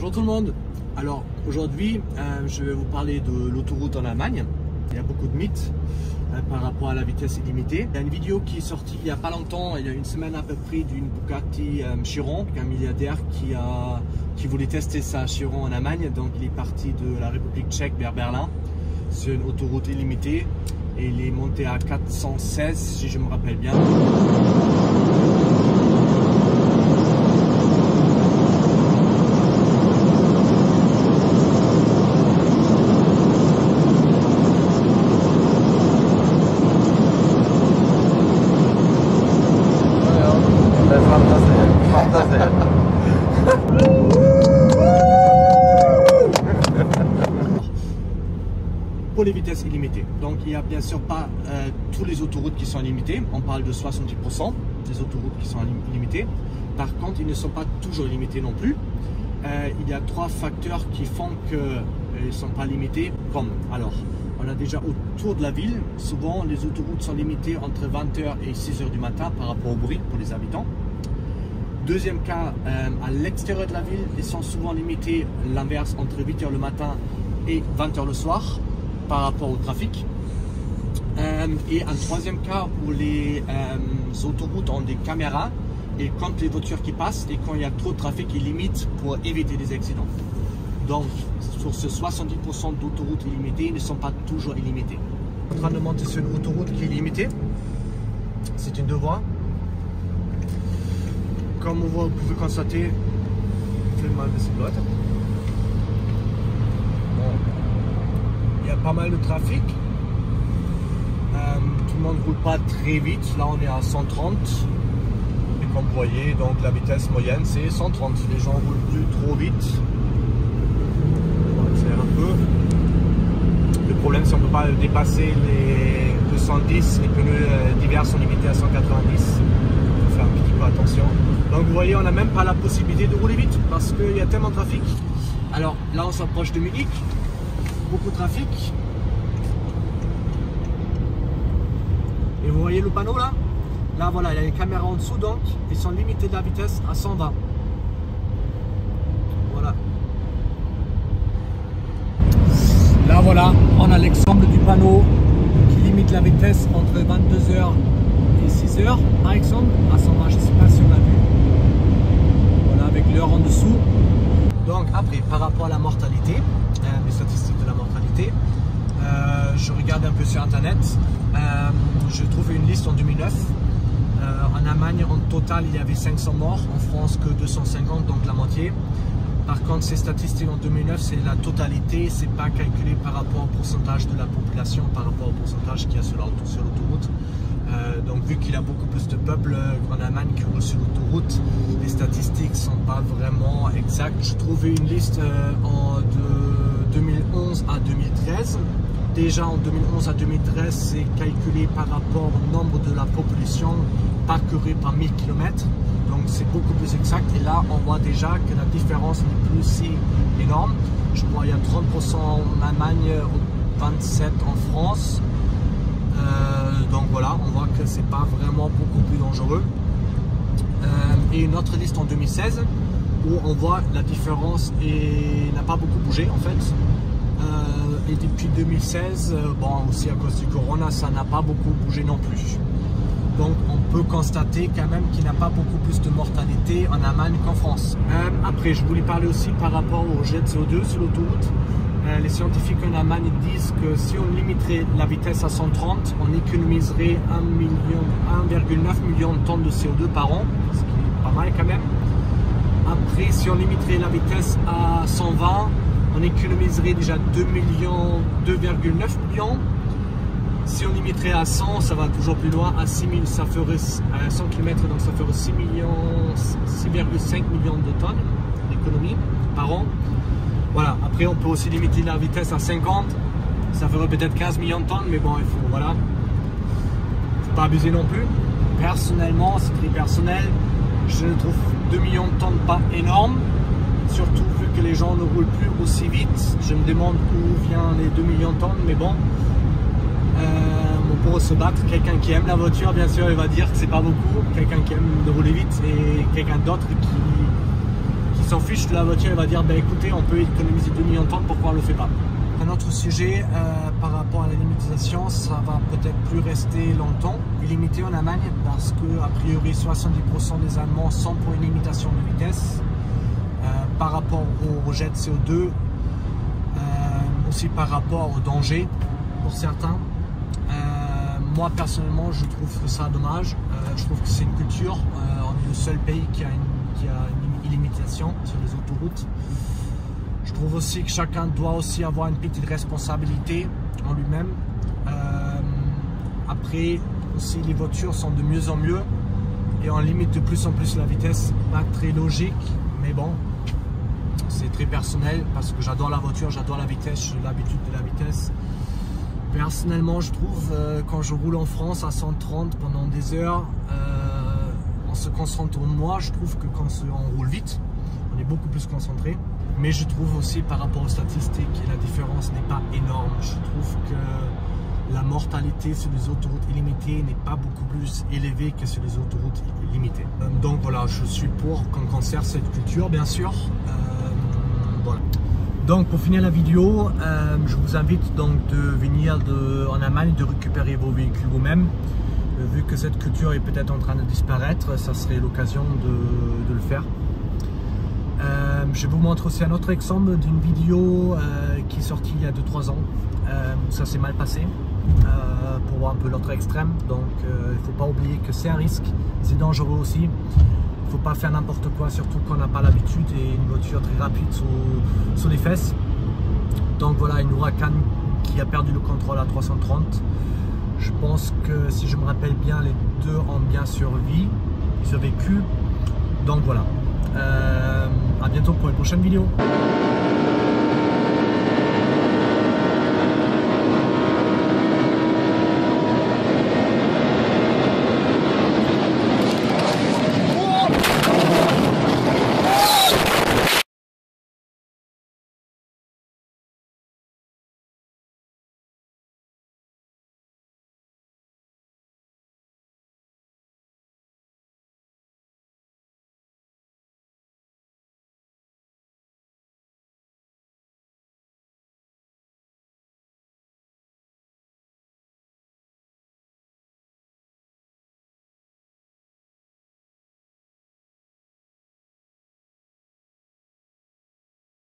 Bonjour tout le monde. Alors aujourd'hui je vais vous parler de l'autoroute en Allemagne. Il y a beaucoup de mythes par rapport à la vitesse illimitée. Il y a une vidéo qui est sortie il n'y a pas longtemps, il y a une semaine à peu près, d'une Bugatti Chiron, un milliardaire qui voulait tester sa Chiron en Allemagne. Donc il est parti de la République tchèque vers Berlin. C'est une autoroute illimitée et il est monté à 416 si je me rappelle bien. Pour les vitesses illimitées. Donc il n'y a bien sûr pas tous les autoroutes qui sont limitées. On parle de 70% des autoroutes qui sont illimitées. Par contre, ils ne sont pas toujours limités non plus. Il y a trois facteurs qui font qu'ils ne sont pas limités. Comme, alors, on a déjà autour de la ville, souvent les autoroutes sont limitées entre 20h et 6h du matin par rapport au bruit pour les habitants. Deuxième cas, à l'extérieur de la ville, ils sont souvent limités l'inverse entre 8h le matin et 20h le soir par rapport au trafic. Et un troisième cas où les autoroutes ont des caméras et quand les voitures qui passent et quand il y a trop de trafic, ils limitent pour éviter des accidents. Donc sur ce 70% d'autoroutes illimitées, ils ne sont pas toujours illimités. On est en train de monter sur une autoroute qui est limitée. C'est une deux voies. Comme vous pouvez constater, c'est le mal de cyclote. Il y a pas mal de trafic. Tout le monde ne roule pas très vite. Là, on est à 130. Et comme vous voyez, donc la vitesse moyenne, c'est 130. Les gens ne roulent plus trop vite. On va accélérer un peu. Le problème, c'est qu'on ne peut pas dépasser les 210. Les pneus d'hiver sont limités à 190. Il faut faire un petit peu attention. Donc vous voyez, on n'a même pas la possibilité de rouler vite parce qu'il y a tellement de trafic. Alors là, on s'approche de Munich. Beaucoup de trafic. Et vous voyez le panneau là? Là voilà, il y a les caméras en dessous, donc ils sont limités de la vitesse à 120. Voilà. Là voilà, on a l'exemple du panneau qui limite la vitesse entre 22h et 6h par exemple à 120. Je ne sais pas si on a vu. Voilà, avec l'heure en dessous. Donc après, par rapport à la mortalité, les statistiques de la mortalité, je regarde un peu sur internet, je trouve une liste en 2009. En Allemagne, en total, il y avait 500 morts, en France que 250, donc la moitié. Par contre, ces statistiques en 2009, c'est la totalité, c'est pas calculé par rapport au pourcentage de la population, par rapport au pourcentage qu'il y a sur l'autoroute. Donc vu qu'il y a beaucoup plus de peuple en Allemagne qui roule sur l'autoroute, les statistiques ne sont pas vraiment exactes. Je trouvais une liste de 2011 à 2013. Déjà en 2011 à 2013, c'est calculé par rapport au nombre de la population parcourue par 1000 km. Donc c'est beaucoup plus exact. Et là, on voit déjà que la différence n'est plus si énorme. Je crois qu'il y a 30% en Allemagne, 27% en France. Donc voilà, on voit que c'est pas vraiment beaucoup plus dangereux. Et une autre liste en 2016 où on voit la différence et n'a pas beaucoup bougé en fait. Et depuis 2016, bon aussi à cause du corona, ça n'a pas beaucoup bougé non plus. Donc on peut constater quand même qu'il n'y a pas beaucoup plus de mortalité en Allemagne qu'en France. Après, je voulais parler aussi par rapport au jet de CO2 sur l'autoroute. Les scientifiques en Allemagne disent que si on limiterait la vitesse à 130, on économiserait 1,9 million de tonnes de CO2 par an, ce qui est pas mal quand même. Après, si on limiterait la vitesse à 120, on économiserait déjà 2,9 millions. Si on limiterait à 100, ça va toujours plus loin, à 6000, ça ferait 100 km, donc ça ferait 6,5 millions de tonnes d'économie par an. Voilà, après on peut aussi limiter la vitesse à 50, ça ferait peut-être 15 millions de tonnes, mais bon, il faut, voilà, faut pas abuser non plus. Personnellement, c'est très personnel, je trouve 2 millions de tonnes pas énorme, surtout vu que les gens ne roulent plus aussi vite. Je me demande où viennent les 2 millions de tonnes, mais bon, on pourrait se battre. Quelqu'un qui aime la voiture, bien sûr, il va dire que c'est pas beaucoup, quelqu'un qui aime de rouler vite et quelqu'un d'autre qui s'en fiche de la voiture, il va dire, bah, écoutez, on peut économiser 2 millions de temps, pourquoi on ne le fait pas? Un autre sujet par rapport à la limitation, ça va peut-être plus rester longtemps illimité en Allemagne parce que a priori 70% des Allemands sont pour une limitation de vitesse par rapport au rejet de CO2, aussi par rapport au danger pour certains. Moi personnellement je trouve que ça dommage, je trouve que c'est une culture, on est le seul pays qui a une limitation sur les autoroutes. Je trouve aussi que chacun doit aussi avoir une petite responsabilité en lui-même. Après, aussi les voitures sont de mieux en mieux et on limite de plus en plus la vitesse. Pas très logique, mais bon, c'est très personnel parce que j'adore la voiture, j'adore la vitesse, j'ai l'habitude de la vitesse. Personnellement, je trouve quand je roule en France à 130 pendant des heures, en se concentrant moi, je trouve que quand on roule vite, on est beaucoup plus concentré. Mais je trouve aussi par rapport aux statistiques, la différence n'est pas énorme. Je trouve que la mortalité sur les autoroutes illimitées n'est pas beaucoup plus élevée que sur les autoroutes limitées. Donc voilà, je suis pour qu'on conserve cette culture, bien sûr. Voilà. Donc pour finir la vidéo, je vous invite donc de venir en Allemagne, de récupérer vos véhicules vous-même. Vu que cette culture est peut-être en train de disparaître, ça serait l'occasion de le faire. Je vous montre aussi un autre exemple d'une vidéo qui est sortie il y a 2-3 ans où ça s'est mal passé pour voir un peu l'autre extrême. Donc il ne faut pas oublier que c'est un risque, c'est dangereux aussi. Il ne faut pas faire n'importe quoi, surtout quand on n'a pas l'habitude et une voiture très rapide sur les fesses. Donc voilà, une Huracan qui a perdu le contrôle à 330. Je pense que si je me rappelle bien, les deux ont bien survécu. Donc voilà. À bientôt pour une prochaine vidéo.